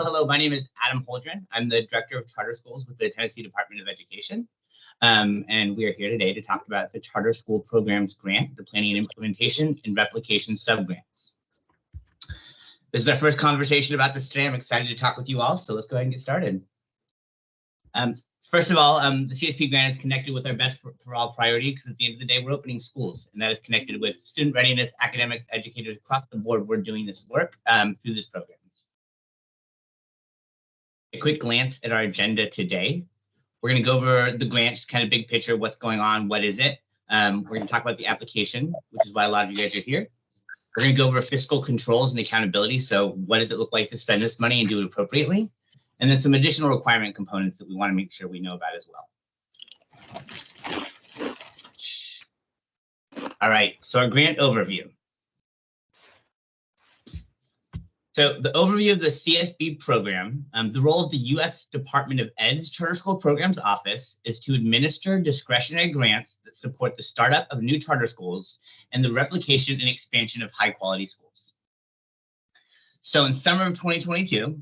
Hello, my name is Adam Holdren. I'm the Director of Charter Schools with the Tennessee Department of Education. And we are here today to talk about the Charter School Programs Grant, the Planning and Implementation and Replication subgrants. This is our first conversation about this today. I'm excited to talk with you all, so let's go ahead and get started. First of all, the CSP grant is connected with our Best for All priority because at the end of the day, we're opening schools, and that is connected with student readiness, academics, educators across the board. We're doing this work through this program. A quick glance at our agenda today. We're going to go over the grant, just kind of big picture, what's going on, what is it? We're going to talk about the application, which is why a lot of you guys are here. We're going to go over fiscal controls and accountability. So what does it look like to spend this money and do it appropriately? And then some additional requirement components that we want to make sure we know about as well. All right, so our grant overview. So the overview of the CSB program, the role of the U.S. Department of Ed's Charter School Programs Office is to administer discretionary grants that support the startup of new charter schools and the replication and expansion of high-quality schools. So in summer of 2022,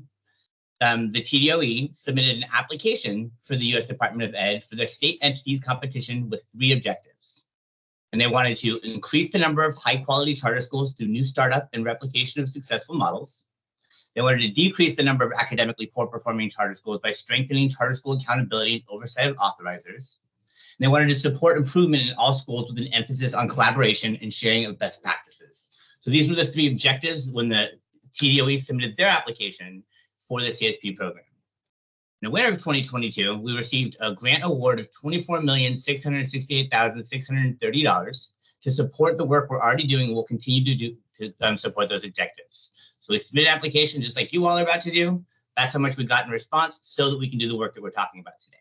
the TDOE submitted an application for the U.S. Department of Ed for their state entities competition with 3 objectives. And they wanted to increase the number of high-quality charter schools through new startup and replication of successful models. They wanted to decrease the number of academically poor-performing charter schools by strengthening charter school accountability and oversight of authorizers. And they wanted to support improvement in all schools with an emphasis on collaboration and sharing of best practices. So these were the 3 objectives when the TDOE submitted their application for the CSP program. In the winter of 2022, we received a grant award of $24,668,630 to support the work we're already doing and will continue to do to support those objectives. So we submitted an application just like you all are about to do. That's how much we got in response so that we can do the work that we're talking about today.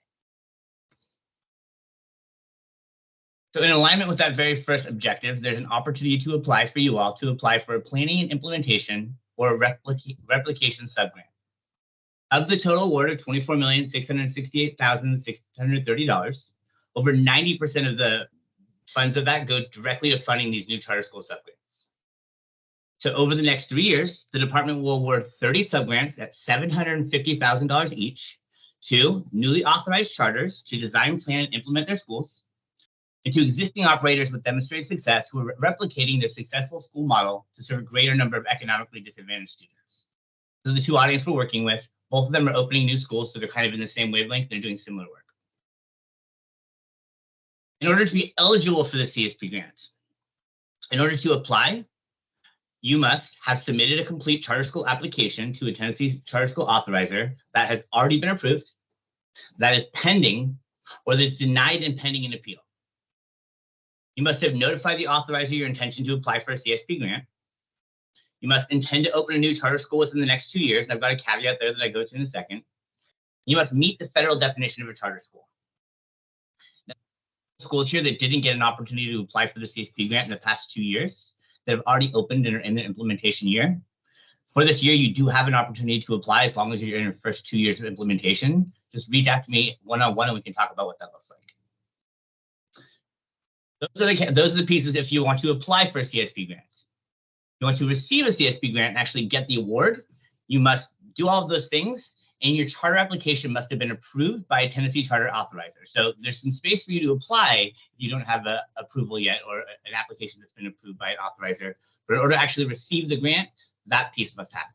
So in alignment with that very first objective, there's an opportunity to apply for you all to apply for a planning and implementation or a replication subgrant. Of the total award of $24,668,630, over 90% of the funds of that go directly to funding these new charter school subgrants. So over the next 3 years, the department will award 30 subgrants at $750,000 each to newly authorized charters to design, plan, and implement their schools, and to existing operators with demonstrated success who are replicating their successful school model to serve a greater number of economically disadvantaged students. So the 2 audiences we're working with, both of them are opening new schools, so they're kind of in the same wavelength. They're doing similar work. In order to be eligible for the CSP grant, in order to apply, you must have submitted a complete charter school application to a Tennessee charter school authorizer that has already been approved, that is pending, or that's denied and pending an appeal. You must have notified the authorizer your intention to apply for a CSP grant. You must intend to open a new charter school within the next 2 years, and I've got a caveat there that I go to in a second. You must meet the federal definition of a charter school. Now, schools here that didn't get an opportunity to apply for the CSP grant in the past 2 years, that have already opened and are in their implementation year. For this year, you do have an opportunity to apply as long as you're in your first 2 years of implementation. Just reach out to me one-on-one and we can talk about what that looks like. Those are the pieces if you want to apply for a CSP grant. You want to receive a CSP grant and actually get the award, you must do all of those things, and your charter application must have been approved by a Tennessee charter authorizer. So there's some space for you to apply if you don't have an approval yet or an application that's been approved by an authorizer. But in order to actually receive the grant, that piece must happen.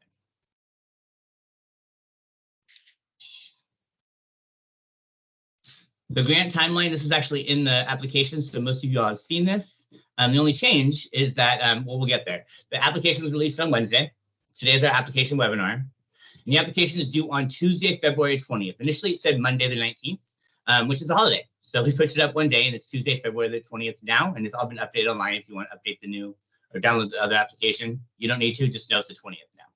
The grant timeline, this is actually in the application, so most of you all have seen this. The only change is that, well, we'll get there. The application was released on Wednesday. Today is our application webinar. And the application is due on Tuesday, February 20th. Initially, it said Monday the 19th, which is a holiday. So we pushed it up one day, and it's Tuesday, February the 20th now, and it's all been updated online. If you want to update the new or download the other application, you don't need to, just know it's the 20th now.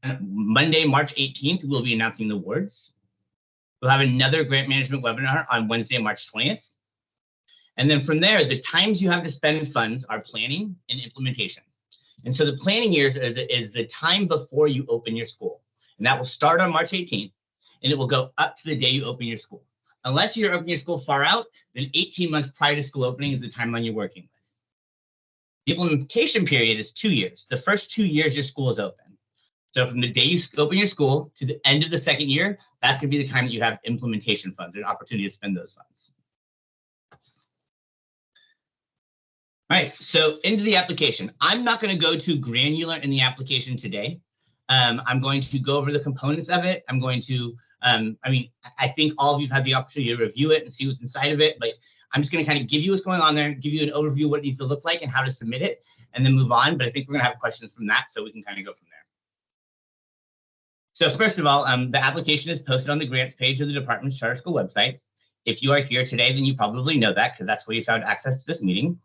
On Monday, March 18th, we'll be announcing the awards. We'll have another grant management webinar on Wednesday, March 20th. And then from there, the times you have to spend funds are planning and implementation. And so the planning years is the time before you open your school. And that will start on March 18th, and it will go up to the day you open your school. Unless you're opening your school far out, then 18 months prior to school opening is the timeline you're working with. The implementation period is 2 years. The first 2 years your school is open. So from the day you open your school to the end of the second year, that's going to be the time that you have implementation funds, an opportunity to spend those funds. All right, so into the application. I'm not going to go too granular in the application today. I'm going to go over the components of it. I'm going to, I think all of you have had the opportunity to review it and see what's inside of it, but I'm just going to kind of give you what's going on there, give you an overview of what it needs to look like and how to submit it, and then move on. But I think we're going to have questions from that, so we can kind of go from there. So first of all, the application is posted on the grants page of the department's charter school website. If you are here today, then you probably know that because that's where you found access to this meeting.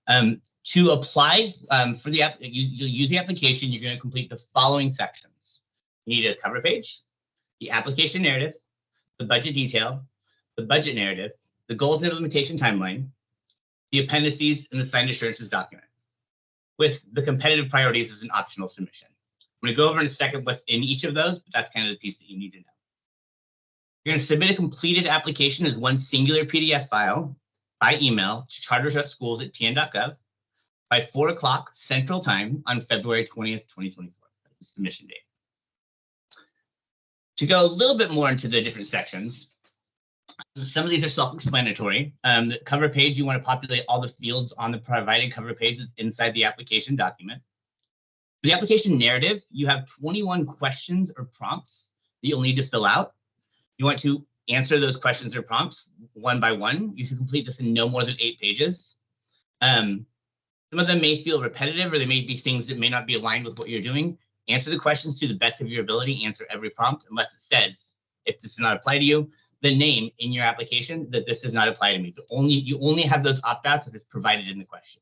To apply for the app, you'll use the application, you're going to complete the following sections. You need a cover page, the application narrative, the budget detail, the budget narrative, the goals and implementation timeline, the appendices, and the signed assurances document, with the competitive priorities as an optional submission. I'm going to go over in a second what's in each of those, but that's kind of the piece that you need to know. You're going to submit a completed application as one singular PDF file by email to charters.schools@tn.gov by 4 o'clock Central Time on February 20th, 2024. That's the submission date. To go a little bit more into the different sections, some of these are self-explanatory. The cover page, you want to populate all the fields on the provided cover page that's inside the application document. For the application narrative, you have 21 questions or prompts that you'll need to fill out. You want to answer those questions or prompts one by one. You should complete this in no more than 8 pages. Some of them may feel repetitive, or they may be things that may not be aligned with what you're doing. Answer the questions to the best of your ability. Answer every prompt, unless it says, if this does not apply to you, the name in your application that this does not apply to me. You only have those opt-outs if it's provided in the question.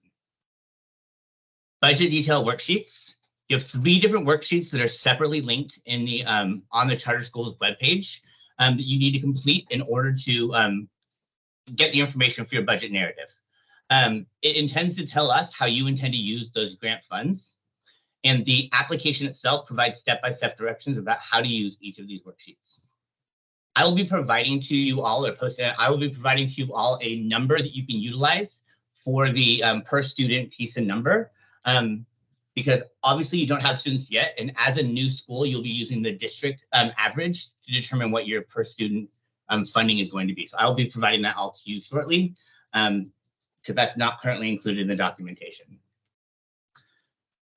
Budget detail worksheets. You have 3 different worksheets that are separately linked in the on the Charter Schools webpage that you need to complete in order to get the information for your budget narrative. It intends to tell us how you intend to use those grant funds, and the application itself provides step-by-step directions about how to use each of these worksheets. I will be providing to you all, I will be providing to you all a number that you can utilize for the per student TISA number, because obviously you don't have students yet, and as a new school, you'll be using the district average to determine what your per student funding is going to be. So I will be providing that all to you shortly, because that's not currently included in the documentation.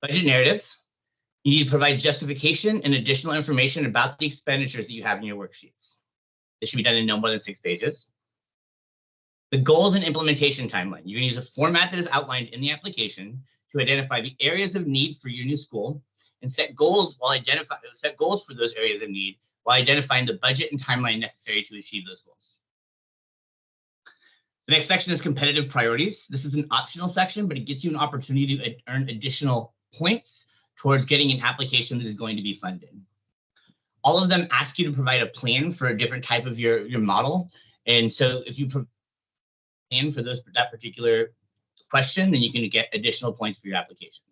Budget narrative. You need to provide justification and additional information about the expenditures that you have in your worksheets. This should be done in no more than 6 pages. The goals and implementation timeline. You're going to use a format that is outlined in the application to identify the areas of need for your new school and set goals for those areas of need while identifying the budget and timeline necessary to achieve those goals. The next section is competitive priorities. This is an optional section, but it gets you an opportunity to earn additional points towards getting an application that is going to be funded. All of them ask you to provide a plan for a different type of your model. And so if you provide a plan for that particular question, then you can get additional points for your application.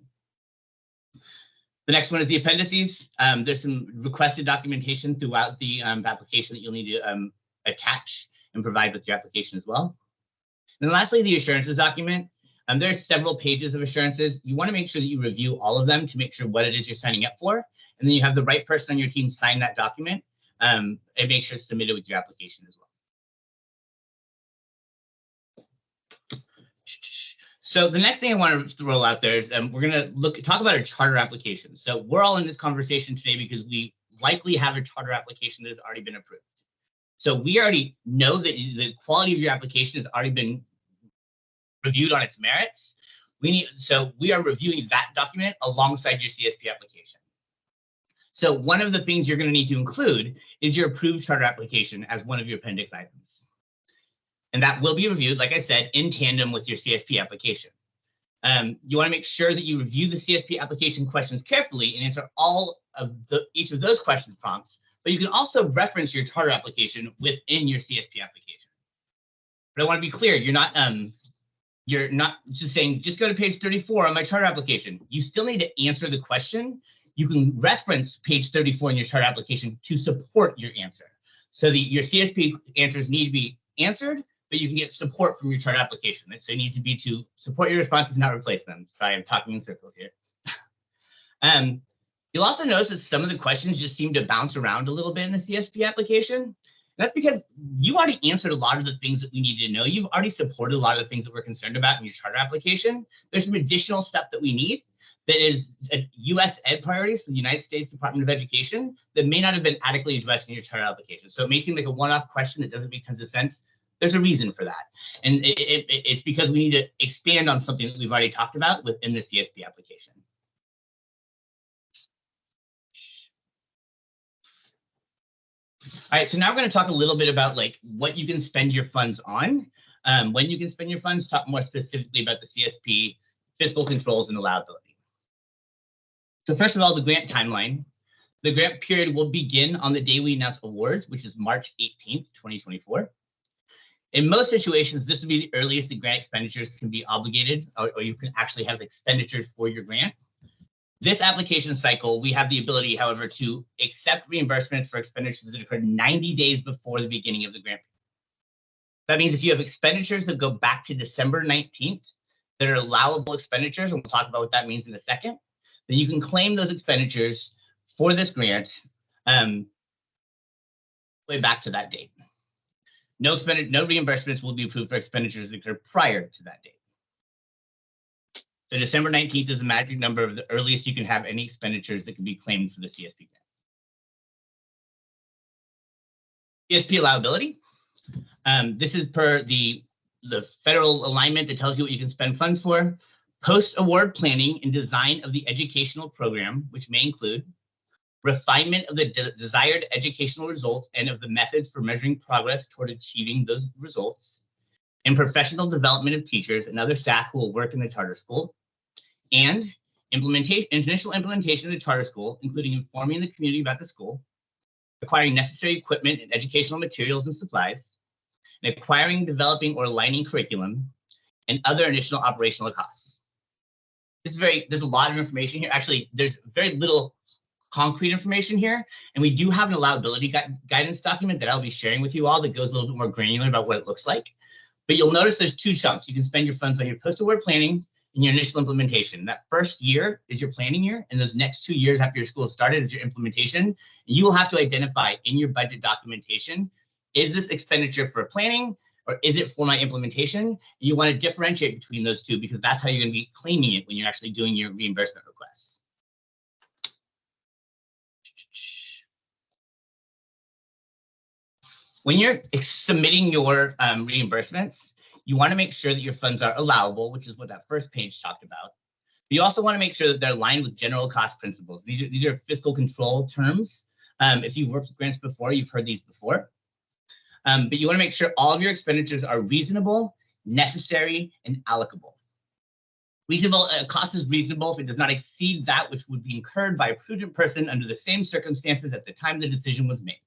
The next one is the appendices. There's some requested documentation throughout the application that you'll need to attach and provide with your application as well. And lastly, the assurances document. There's several pages of assurances. You want to make sure that you review all of them to make sure what it is you're signing up for. And then you have the right person on your team sign that document and make sure it's submitted with your application as well. So the next thing I want to roll out there is we're going to talk about a charter application. So we're all in this conversation today because we likely have a charter application that has already been approved. So we already know that the quality of your application has already been reviewed on its merits. So we are reviewing that document alongside your CSP application. So one of the things you're going to need to include is your approved charter application as one of your appendix items. And that will be reviewed, like I said, in tandem with your CSP application. You want to make sure that you review the CSP application questions carefully and answer each of those question prompts, but you can also reference your charter application within your CSP application. But I want to be clear, you're not just saying, just go to page 34 on my charter application. You still need to answer the question. You can reference page 34 in your charter application to support your answer. So your CSP answers need to be answered, but you can get support from your charter application. So it needs to be to support your responses, not replace them. Sorry, I'm talking in circles here. You'll also notice that some of the questions just seem to bounce around a little bit in the CSP application. And that's because you already answered a lot of the things that we need to know. You've already supported a lot of the things that we're concerned about in your charter application. There's some additional stuff that we need that is US Ed priorities for the United States Department of Education that may not have been adequately addressed in your charter application. So it may seem like a one-off question that doesn't make tons of sense. There's a reason for that. And it's because we need to expand on something that we've already talked about within the CSP application. All right, so now we're going to talk a little bit about like what you can spend your funds on, when you can spend your funds, talk more specifically about the CSP, fiscal controls, and allowability. So first of all, the grant timeline. The grant period will begin on the day we announce awards, which is March 18th, 2024. In most situations, this would be the earliest the grant expenditures can be obligated, or you can actually have expenditures for your grant. This application cycle, we have the ability, however, to accept reimbursements for expenditures that occurred 90 days before the beginning of the grant. That means if you have expenditures that go back to December 19th that are allowable expenditures, and we'll talk about what that means in a second, then you can claim those expenditures for this grant way back to that date. No reimbursements will be approved for expenditures that occur prior to that date. So December 19th is the magic number of the earliest you can have any expenditures that can be claimed for the CSP grant. CSP allowability. This is per the federal alignment that tells you what you can spend funds for. Post-award planning and design of the educational program, which may include refinement of the desired educational results and of the methods for measuring progress toward achieving those results, and professional development of teachers and other staff who will work in the charter school, and initial implementation of the charter school, including informing the community about the school, acquiring necessary equipment and educational materials and supplies, and acquiring, developing, or aligning curriculum, and other additional operational costs. There's a lot of information here. Actually, there's very little concrete information here, and we do have an allowability guidance document that I'll be sharing with you all that goes a little bit more granular about what it looks like. But you'll notice there's two chunks. You can spend your funds on your post-award planning and your initial implementation. That first year is your planning year, and those next 2 years after your school started is your implementation. And you will have to identify in your budget documentation, is this expenditure for planning or is it for my implementation? And you want to differentiate between those two because that's how you're going to be claiming it when you're actually doing your reimbursement requests. When you're submitting your reimbursements, you want to make sure that your funds are allowable, which is what that first page talked about. But you also want to make sure that they're aligned with general cost principles. These are fiscal control terms. If you've worked with grants before, you've heard these before. But you want to make sure all of your expenditures are reasonable, necessary, and allocable. Reasonable cost is reasonable if it does not exceed that which would be incurred by a prudent person under the same circumstances at the time the decision was made.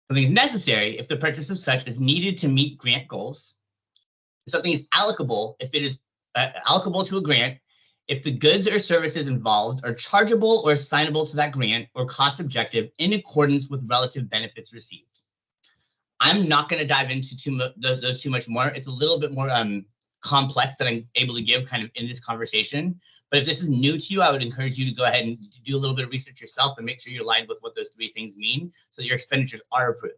Something is necessary if the purchase of such is needed to meet grant goals. Something is allocable if it is allocable to a grant if the goods or services involved are chargeable or assignable to that grant or cost objective in accordance with relative benefits received. I'm not going to dive into those too much more. It's a little bit more complex that I'm able to give kind of in this conversation. But if this is new to you, I would encourage you to go ahead and do a little bit of research yourself and make sure you're aligned with what those three things mean so that your expenditures are approved.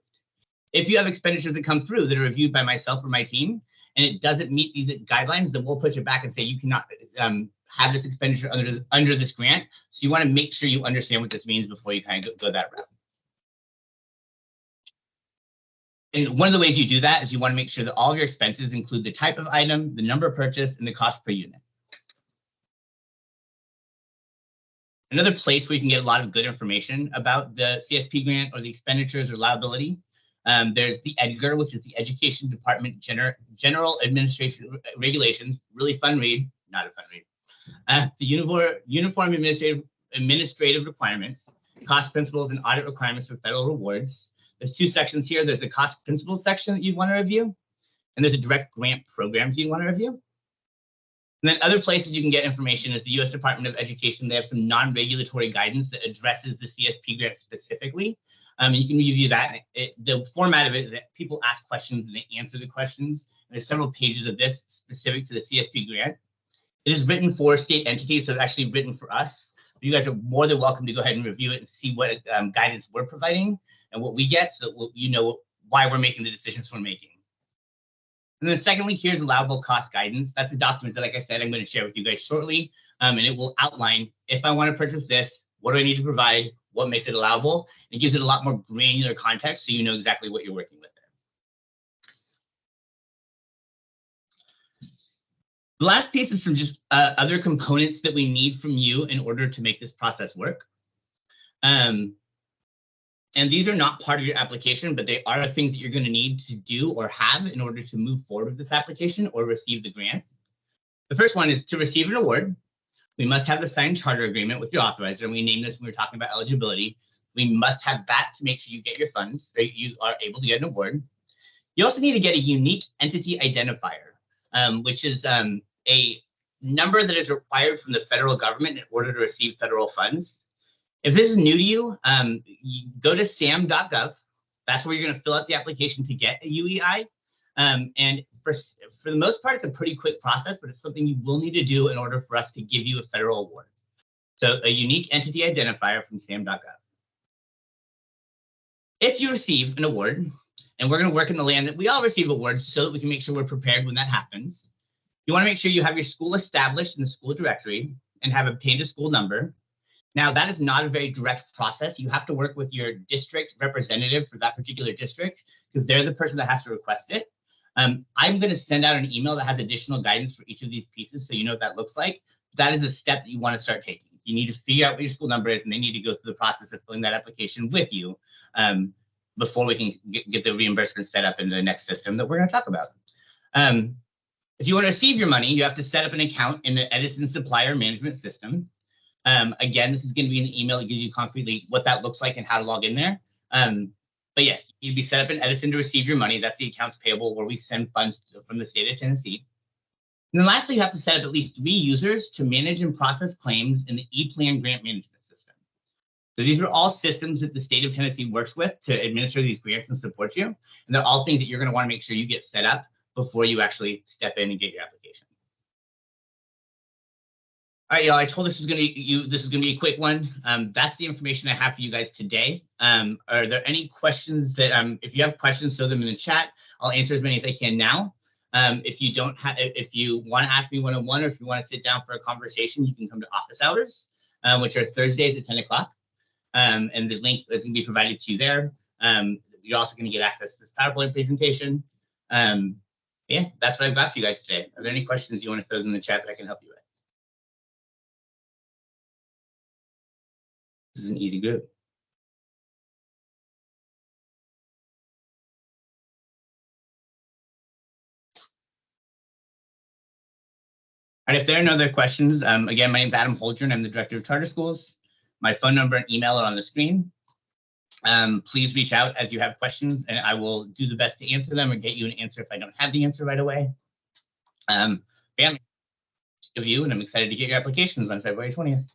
If you have expenditures that come through that are reviewed by myself or my team, and it doesn't meet these guidelines, then we'll push it back and say you cannot have this expenditure under this grant. So you want to make sure you understand what this means before you kind of go that route. And one of the ways you do that is you want to make sure that all of your expenses include the type of item, the number purchased, and the cost per unit. Another place where you can get a lot of good information about the CSP grant or the expenditures or liability, there's the EDGAR, which is the Education Department General Administration Regulations. Really fun read, not a fun read. The Uniform Administrative Requirements, Cost Principles and Audit Requirements for Federal Rewards. There's two sections here. There's the Cost Principles section that you'd want to review, and there's a direct grant programs you'd want to review. And then other places you can get information is the U.S. Department of Education. They have some non-regulatory guidance that addresses the CSP grant specifically. You can review that. The format of it is that people ask questions and they answer the questions. And there's several pages of this specific to the CSP grant. It is written for state entities, so it's actually written for us. You guys are more than welcome to go ahead and review it and see what guidance we're providing and what we get, so that you know why we're making the decisions we're making. And then secondly, here's allowable cost guidance. That's a document that, like I said, I'm going to share with you guys shortly. And it will outline, if I want to purchase this, what do I need to provide? What makes it allowable? It gives it a lot more granular context, so you know exactly what you're working with there. The last piece is some just other components that we need from you in order to make this process work. And these are not part of your application, but they are things that you're going to need to do or have in order to move forward with this application or receive the grant. The first one is to receive an award. We must have the signed charter agreement with your authorizer, and we named this when we were talking about eligibility. We must have that to make sure you get your funds, so you are able to get an award. You also need to get a unique entity identifier, which is a number that is required from the federal government in order to receive federal funds. If this is new to you, you go to sam.gov. That's where you're going to fill out the application to get a UEI. And for the most part, it's a pretty quick process, but it's something you will need to do in order for us to give you a federal award. So a unique entity identifier from sam.gov. If you receive an award, and we're going to work in the land that we all receive awards so that we can make sure we're prepared when that happens, you want to make sure you have your school established in the school directory and have obtained a school number. Now, that is not a very direct process. You have to work with your district representative for that particular district because they're the person that has to request it. I'm going to send out an email that has additional guidance for each of these pieces so you know what that looks like. That is a step that you want to start taking. You need to figure out what your school number is, and they need to go through the process of filling that application with you before we can get the reimbursement set up in the next system that we're going to talk about. If you want to receive your money, you have to set up an account in the Edison Supplier Management System. Again, this is going to be in the email that gives you concretely what that looks like and how to log in there. But yes, you'd be set up in Edison to receive your money. That's the accounts payable where we send funds from the state of Tennessee. And then lastly, you have to set up at least 3 users to manage and process claims in the E-Plan grant management system. So these are all systems that the state of Tennessee works with to administer these grants and support you. And they're all things that you're going to want to make sure you get set up before you actually step in and get your application. All right, y'all, I told this was going to be a quick one. That's the information I have for you guys today. Are there any questions that, if you have questions, throw them in the chat. I'll answer as many as I can now. If you want to ask me one-on-one, or if you want to sit down for a conversation, you can come to office hours, which are Thursdays at 10 o'clock. And the link is going to be provided to you there. You're also going to get access to this PowerPoint presentation. Yeah, that's what I've got for you guys today. Are there any questions you want to throw in the chat that I can help you with? This is an easy group. All right, if there are no other questions, again, my name is Adam Holdren. I'm the Director of Charter Schools. My phone number and email are on the screen. Please reach out as you have questions, and I will do the best to answer them or get you an answer if I don't have the answer right away. Yeah, of you, and I'm excited to get your applications on February 20th.